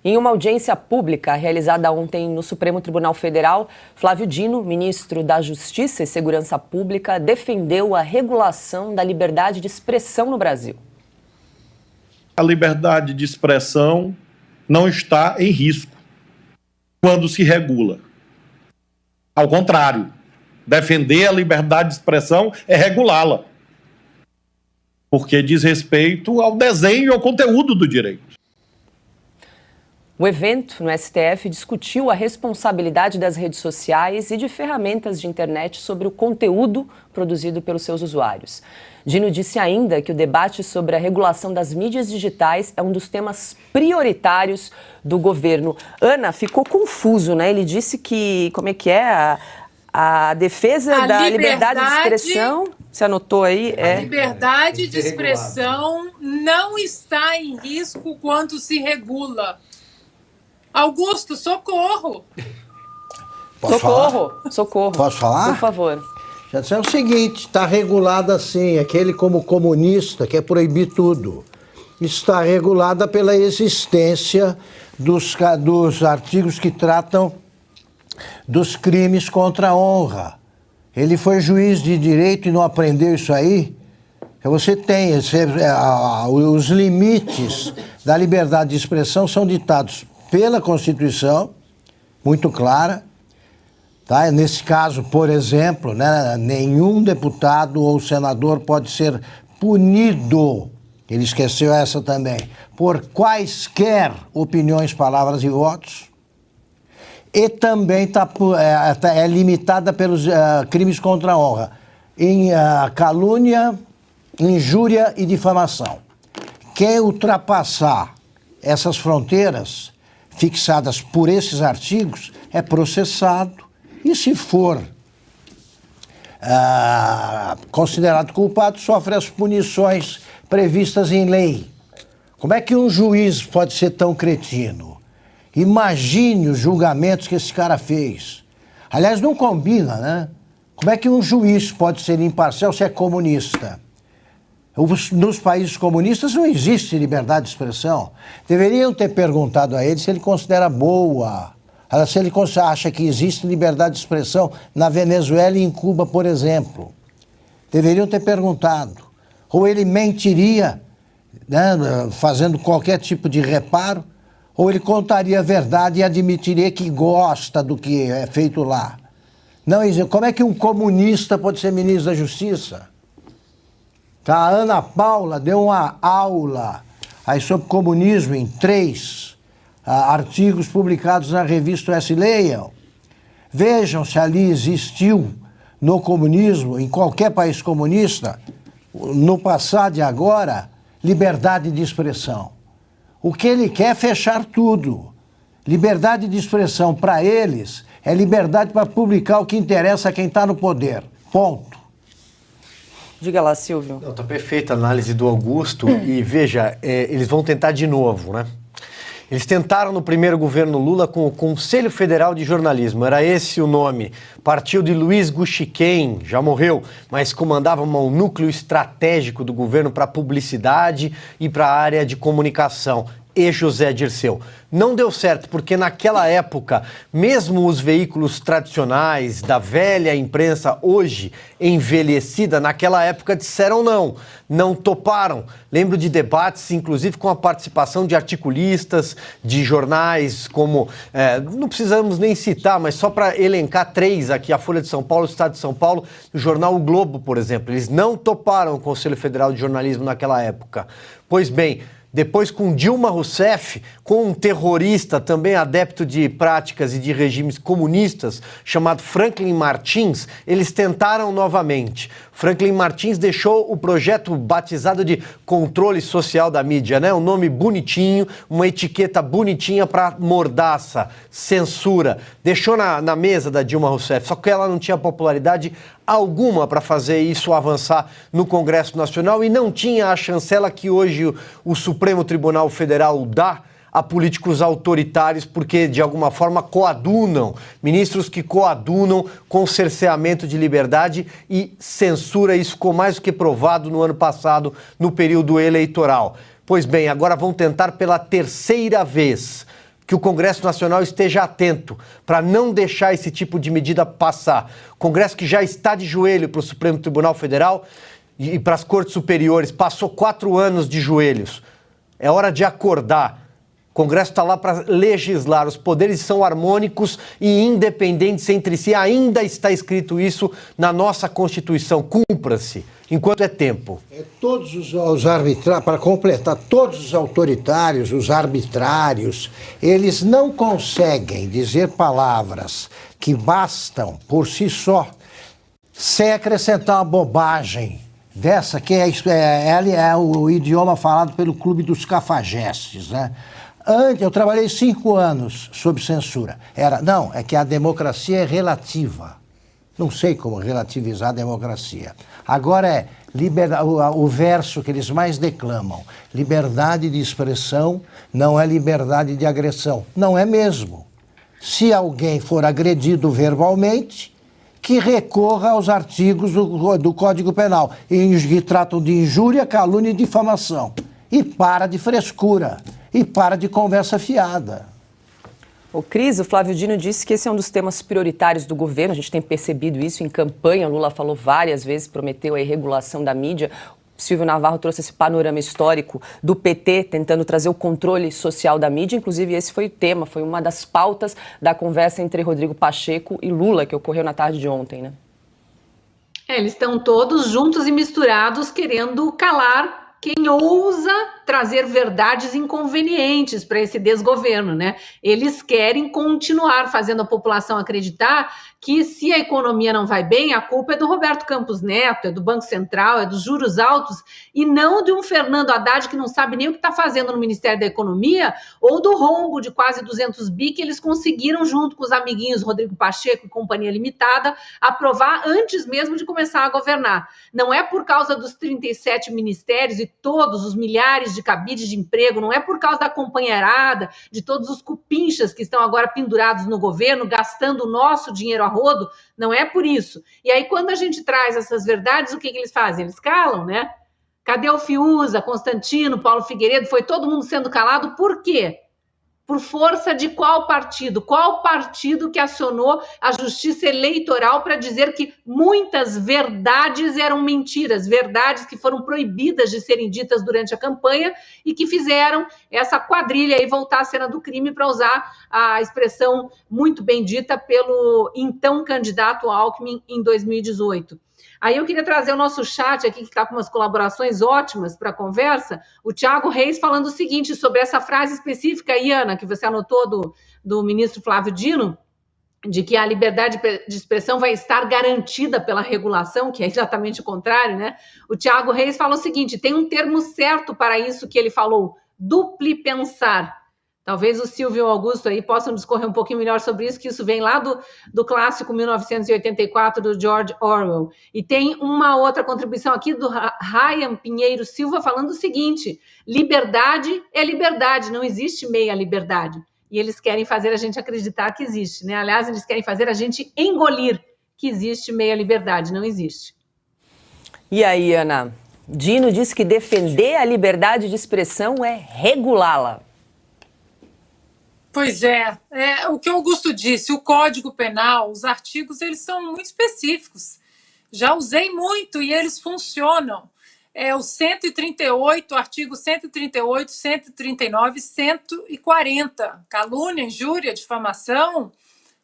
Em uma audiência pública realizada ontem no Supremo Tribunal Federal, Flávio Dino, ministro da Justiça e Segurança Pública, defendeu a regulação da liberdade de expressão no Brasil. A liberdade de expressão não está em risco quando se regula. Ao contrário, defender a liberdade de expressão é regulá-la, porque diz respeito ao desenho e ao conteúdo do direito. O evento no STF discutiu a responsabilidade das redes sociais e de ferramentas de internet sobre o conteúdo produzido pelos seus usuários. Dino disse ainda que o debate sobre a regulação das mídias digitais é um dos temas prioritários do governo. Ana, ficou confuso, né? Ele disse que, a defesa da liberdade de expressão, você anotou aí? A liberdade de expressão não está em risco quando se regula. Augusto, socorro! Socorro. Posso falar? Por favor. Já disse, é o seguinte, está regulada assim, aquele como comunista quer proibir tudo. Está regulada pela existência dos artigos que tratam dos crimes contra a honra. Ele foi juiz de direito e não aprendeu isso aí? Você tem, os limites da liberdade de expressão são ditados pela Constituição, muito clara. Tá? Nesse caso, por exemplo, né, nenhum deputado ou senador pode ser punido, ele esqueceu essa também, por quaisquer opiniões, palavras e votos. E também é limitada pelos crimes contra a honra, em calúnia, injúria e difamação. Quem ultrapassar essas fronteiras fixadas por esses artigos é processado e, se for considerado culpado, sofre as punições previstas em lei. Como é que um juiz pode ser tão cretino? Imagine os julgamentos que esse cara fez. Aliás, não combina, né? Como é que um juiz pode ser imparcial se é comunista? Nos países comunistas não existe liberdade de expressão. Deveriam ter perguntado a ele se ele considera boa, se ele acha que existe liberdade de expressão na Venezuela e em Cuba, por exemplo. Deveriam ter perguntado. Ou ele mentiria, né, fazendo qualquer tipo de reparo, ou ele contaria a verdade e admitiria que gosta do que é feito lá. Não, como é que um comunista pode ser ministro da Justiça? A Ana Paula deu uma aula aí sobre comunismo em 3 artigos publicados na revista S. Leiam. Vejam se ali existiu no comunismo, em qualquer país comunista, no passado e agora, liberdade de expressão. O que ele quer é fechar tudo. Liberdade de expressão para eles é liberdade para publicar o que interessa a quem está no poder. Ponto. Diga lá, Silvio. Está perfeita a análise do Augusto e veja, eles vão tentar de novo, né? Eles tentaram no primeiro governo Lula com o Conselho Federal de Jornalismo, era esse o nome. Partiu de Luiz Guxiquem, já morreu, mas comandava um núcleo estratégico do governo para publicidade e para a área de comunicação. E José Dirceu. Não deu certo, porque naquela época, mesmo os veículos tradicionais da velha imprensa, hoje envelhecida, naquela época disseram não toparam. Lembro de debates, inclusive com a participação de articulistas, de jornais como, não precisamos nem citar, mas só para elencar 3 aqui, a Folha de São Paulo, o Estado de São Paulo, o jornal O Globo, por exemplo. Eles não toparam o Conselho Federal de Jornalismo naquela época. Pois bem, depois com Dilma Rousseff, com um terrorista também adepto de práticas e de regimes comunistas, chamado Franklin Martins, eles tentaram novamente. Franklin Martins deixou o projeto batizado de controle social da mídia, né? Um nome bonitinho, uma etiqueta bonitinha para mordaça, censura. Deixou na mesa da Dilma Rousseff, só que ela não tinha popularidade alguma para fazer isso avançar no Congresso Nacional e não tinha a chancela que hoje o Supremo Tribunal Federal dá a políticos autoritários, porque de alguma forma coadunam, ministros que coadunam com cerceamento de liberdade e censura. Isso ficou mais do que provado no ano passado, no período eleitoral. Pois bem, agora vão tentar pela 3ª vez. que o Congresso Nacional esteja atento para não deixar esse tipo de medida passar. Congresso que já está de joelho para o Supremo Tribunal Federal e para as Cortes Superiores, passou 4 anos de joelhos. É hora de acordar. O Congresso está lá para legislar, os poderes são harmônicos e independentes entre si. Ainda está escrito isso na nossa Constituição. Cumpra-se, enquanto é tempo. Todos os arbitrários, para completar, todos os autoritários, os arbitrários, eles não conseguem dizer palavras que bastam por si só, sem acrescentar uma bobagem dessa, que é o idioma falado pelo Clube dos Cafajestes, né? Antes, eu trabalhei 5 anos sob censura. É que a democracia é relativa. Não sei como relativizar a democracia. Agora o verso que eles mais declamam. Liberdade de expressão não é liberdade de agressão. Não é mesmo. Se alguém for agredido verbalmente, que recorra aos artigos do Código Penal, que tratam de injúria, calúnia e difamação. E para de frescura. E para de conversa fiada. O Cris, o Flávio Dino disse que esse é um dos temas prioritários do governo. A gente tem percebido isso em campanha. O Lula falou várias vezes, prometeu a regulação da mídia. O Silvio Navarro trouxe esse panorama histórico do PT tentando trazer o controle social da mídia. Inclusive, esse foi o tema, foi uma das pautas da conversa entre Rodrigo Pacheco e Lula, que ocorreu na tarde de ontem, né? Eles estão todos juntos e misturados querendo calar quem ousa trazer verdades inconvenientes para esse desgoverno, né? Eles querem continuar fazendo a população acreditar que se a economia não vai bem, a culpa é do Roberto Campos Neto, é do Banco Central, é dos juros altos, e não de um Fernando Haddad que não sabe nem o que está fazendo no Ministério da Economia, ou do rombo de quase 200 bi que eles conseguiram, junto com os amiguinhos Rodrigo Pacheco e Companhia Limitada, aprovar antes mesmo de começar a governar. Não é por causa dos 37 ministérios e todos os milhares de cabides de emprego, não é por causa da companheirada, de todos os cupinchas que estão agora pendurados no governo, gastando o nosso dinheiro a rodo, não é por isso. E aí, quando a gente traz essas verdades, o que eles fazem? Eles calam, né? Cadê o Fiuza, Constantino, Paulo Figueiredo? Foi todo mundo sendo calado, por quê? Por força de qual partido? Qual partido que acionou a justiça eleitoral para dizer que muitas verdades eram mentiras, verdades que foram proibidas de serem ditas durante a campanha e que fizeram essa quadrilha aí voltar à cena do crime, para usar a expressão muito bem dita pelo então candidato Alckmin em 2018. Aí eu queria trazer o nosso chat aqui, que está com umas colaborações ótimas para a conversa, o Thiago Reis falando o seguinte sobre essa frase específica, Iana, que você anotou do ministro Flávio Dino, de que a liberdade de expressão vai estar garantida pela regulação, que é exatamente o contrário, né? O Thiago Reis fala o seguinte, tem um termo certo para isso que ele falou, duplipensar. Talvez o Silvio e o Augusto aí possam discorrer um pouquinho melhor sobre isso, que isso vem lá do clássico 1984 do George Orwell. E tem uma outra contribuição aqui do Ryan Pinheiro Silva falando o seguinte, liberdade é liberdade, não existe meia liberdade. E eles querem fazer a gente acreditar que existe, né? Aliás, eles querem fazer a gente engolir que existe meia liberdade, não existe. E aí, Ana? Dino disse que defender a liberdade de expressão é regulá-la. Pois é, o que o Augusto disse, o Código Penal, os artigos, eles são muito específicos. Já usei muito e eles funcionam. O 138, artigo 138, 139, 140. Calúnia, injúria, difamação,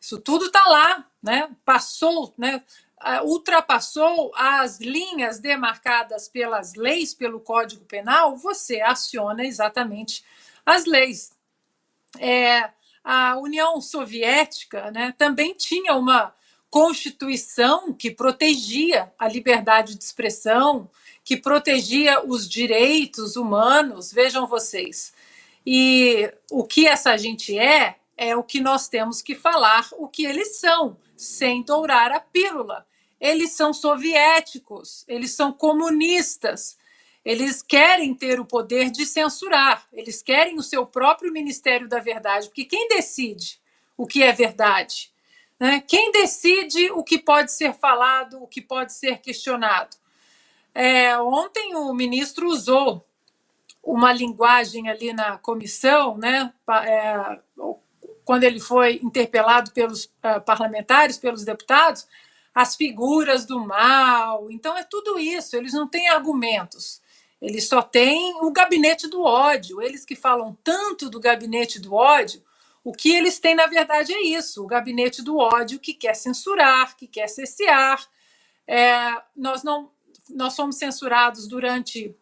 isso tudo está lá, né? Passou, né? Ultrapassou as linhas demarcadas pelas leis, pelo Código Penal, você aciona exatamente as leis. A União Soviética, né, também tinha uma Constituição que protegia a liberdade de expressão, que protegia os direitos humanos, vejam vocês. E o que essa gente é o que nós temos que falar, o que eles são, sem dourar a pílula. Eles são soviéticos, eles são comunistas. Eles querem ter o poder de censurar, eles querem o seu próprio Ministério da Verdade, porque quem decide o que é verdade? Né? Quem decide o que pode ser falado, o que pode ser questionado? Ontem o ministro usou uma linguagem ali na comissão, né, quando ele foi interpelado pelos parlamentares, pelos deputados, as figuras do mal. Então, é tudo isso, eles não têm argumentos. Eles só têm o gabinete do ódio. Eles que falam tanto do gabinete do ódio, o que eles têm, na verdade, é isso: o gabinete do ódio que quer censurar, que quer cercear. Nós fomos censurados durante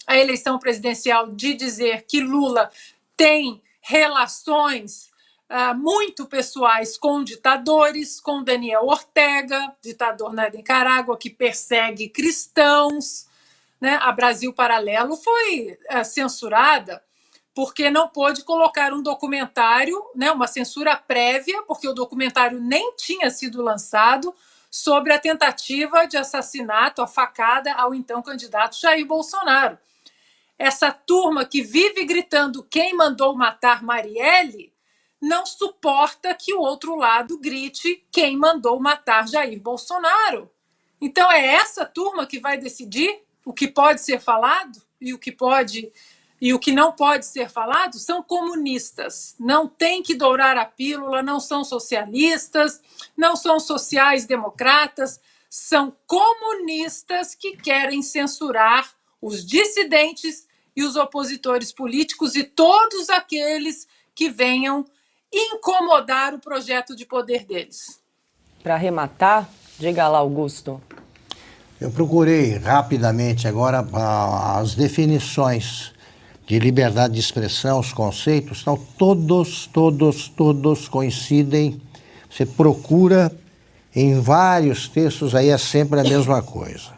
a eleição presidencial de dizer que Lula tem relações muito pessoais com ditadores, com Daniel Ortega, ditador na Nicarágua, que persegue cristãos, né? A Brasil Paralelo foi censurada porque não pôde colocar um documentário, né, uma censura prévia, porque o documentário nem tinha sido lançado, sobre a tentativa de assassinato, a facada ao então candidato Jair Bolsonaro. Essa turma que vive gritando quem mandou matar Marielle não suporta que o outro lado grite quem mandou matar Jair Bolsonaro. Então é essa turma que vai decidir o que pode ser falado e o que pode e o que não pode ser falado. São comunistas, não tem que dourar a pílula, não são socialistas, não são sociais-democratas, são comunistas que querem censurar os dissidentes e os opositores políticos e todos aqueles que venham incomodar o projeto de poder deles. Para arrematar, diga lá, Augusto. Eu procurei rapidamente agora as definições de liberdade de expressão, os conceitos, então todos coincidem. Você procura em vários textos, aí é sempre a mesma coisa.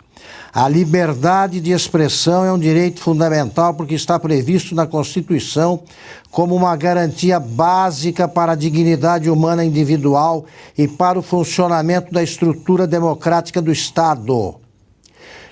A liberdade de expressão é um direito fundamental porque está previsto na Constituição como uma garantia básica para a dignidade humana individual e para o funcionamento da estrutura democrática do Estado.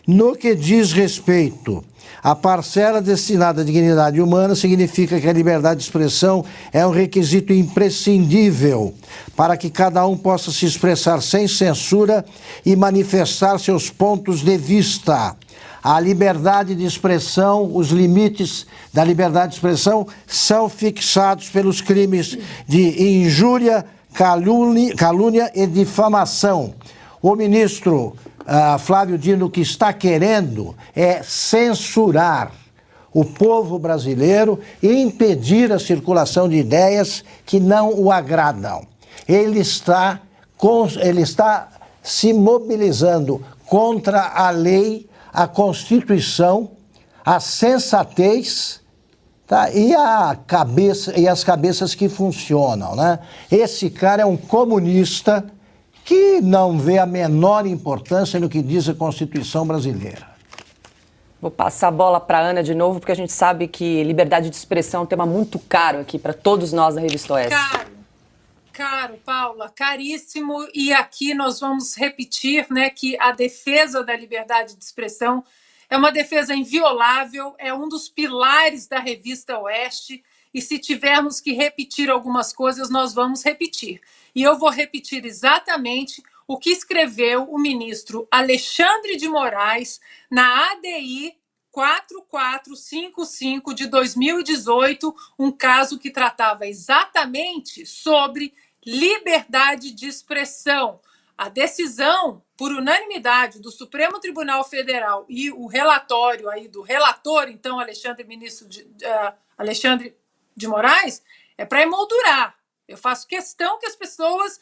No que diz respeito à parcela destinada à dignidade humana, significa que a liberdade de expressão é um requisito imprescindível para que cada um possa se expressar sem censura e manifestar seus pontos de vista. A liberdade de expressão, os limites da liberdade de expressão são fixados pelos crimes de injúria, calúnia e difamação. O ministro Flávio Dino, que está querendo é censurar o povo brasileiro e impedir a circulação de ideias que não o agradam. Ele está se mobilizando contra a lei, a Constituição, a sensatez, tá? E as cabeças que funcionam, né? Esse cara é um comunista que não vê a menor importância no que diz a Constituição brasileira. Vou passar a bola para a Ana de novo, porque a gente sabe que liberdade de expressão é um tema muito caro aqui para todos nós da Revista Oeste. Caro, Paula, caríssimo. E aqui nós vamos repetir, né, que a defesa da liberdade de expressão é uma defesa inviolável, é um dos pilares da Revista Oeste. E se tivermos que repetir algumas coisas, nós vamos repetir. E eu vou repetir exatamente o que escreveu o ministro Alexandre de Moraes na ADI 4455 de 2018, um caso que tratava exatamente sobre liberdade de expressão. A decisão, por unanimidade, do Supremo Tribunal Federal e o relatório aí do relator, então, Alexandre de Moraes, é para emoldurar. Eu faço questão que as pessoas,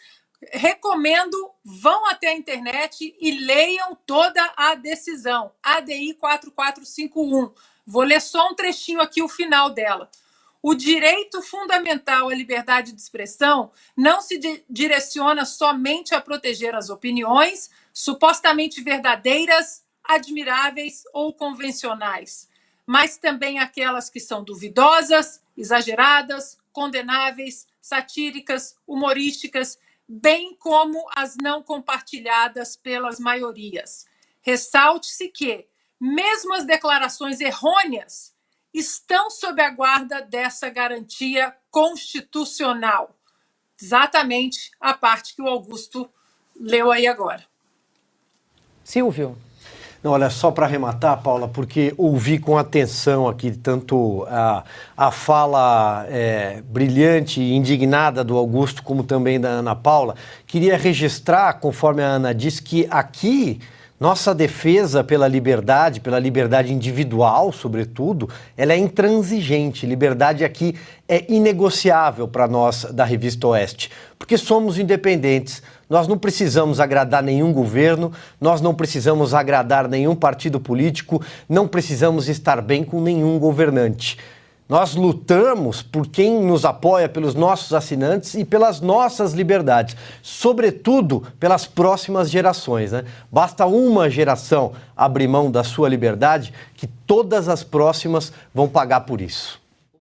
recomendo, vão até a internet e leiam toda a decisão, ADI 4451. Vou ler só um trechinho aqui, o final dela. O direito fundamental à liberdade de expressão não se direciona somente a proteger as opiniões supostamente verdadeiras, admiráveis ou convencionais, mas também aquelas que são duvidosas, exageradas, condenáveis, satíricas, humorísticas, bem como as não compartilhadas pelas maiorias. Ressalte-se que, mesmo as declarações errôneas, estão sob a guarda dessa garantia constitucional. Exatamente a parte que o Augusto leu aí agora. Silvio. Não, olha, só para arrematar, Paula, porque ouvi com atenção aqui tanto a fala brilhante e indignada do Augusto, como também da Ana Paula. Queria registrar, conforme a Ana disse, que aqui nossa defesa pela liberdade individual, sobretudo, ela é intransigente. Liberdade aqui é inegociável para nós da Revista Oeste, porque somos independentes. Nós não precisamos agradar nenhum governo, nós não precisamos agradar nenhum partido político, não precisamos estar bem com nenhum governante. Nós lutamos por quem nos apoia, pelos nossos assinantes e pelas nossas liberdades, sobretudo pelas próximas gerações, né? Basta uma geração abrir mão da sua liberdade que todas as próximas vão pagar por isso.